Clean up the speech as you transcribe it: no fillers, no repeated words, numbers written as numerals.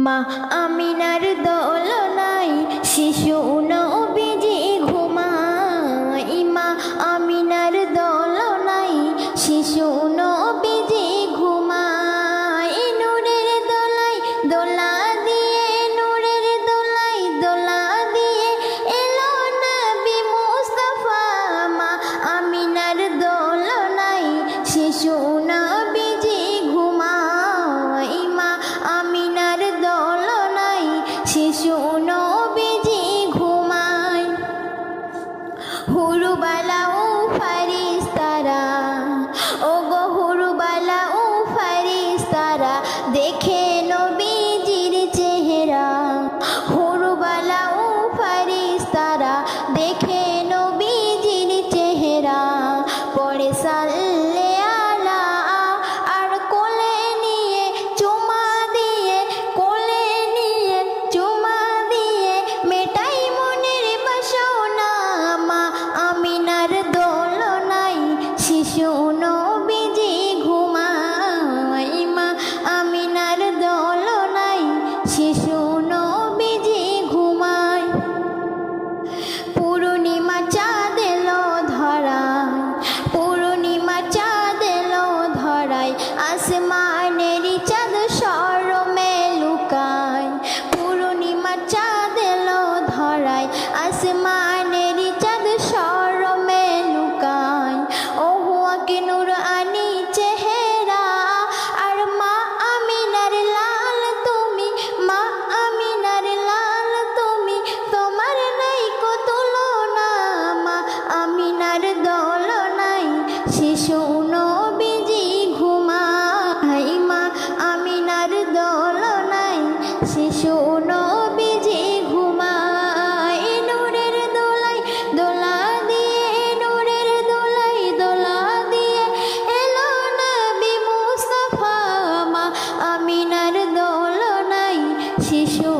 মা আমিনার দোলনায় শিশু নবীজি ঘুমায়। মা আমিনার দোলনায় শিশু নবীজি ঘুমায়। নূরের দোলায় দোলা দিয়ে, নূরের দোলায় দোলা দিয়ে এলো নবী মুস্তাফা। মা আমিনার দোলনায় শিশু নবীজি ঘুমায়। মা আমিনার দোলনায় শিশু নবীজি ঘুমায়। হুরুবালা ও ফারিস্তারা, ও গো হুরুবালা ও ফারিস্তারা দেখে নবীজির চেহারা। হুরুবালা ও ফারিস্তারা দেখে নবীজির চেহারা। পড়ে সাল্লে আলা আর কোলে নিয়ে চুমা দিয়ে, কোলে নিয়ে চুমা দিয়ে মেটাই মনের বাসনা। মা আমিনার দোলনায় শিশু নবীজি ঘুমায়। মা আমিনার দোলনায় শিশু নবীজি ঘুমায়। পূর্ণিমা চাঁদ এলো ধরায়, পূর্ণিমা চাঁদ এলো ধরায় আসমানের চাঁদ শরমে লুকায়। পূর্ণিমা চাঁদ এলো ধরায় আসমানের চাঁদ শরমে লুকায়। ওহু আকে নূর আনি চেহারা আর মা আমিনার লাল তুমি, মা আমিনার লাল তুমি, তোমার নাই কো তুলনা। মা আমিনার দোলনায় শিশু নবীজি ঘুমায়। মা আমিনার দোলনায় শিশু নবীজি ঘুমায়। নূরের দোলায় দোলা দিয়ে, নূরের দোলায় দোলা দিয়ে এলো নবী মুস্তাফা। মা আমিনার দোলনায় শিশু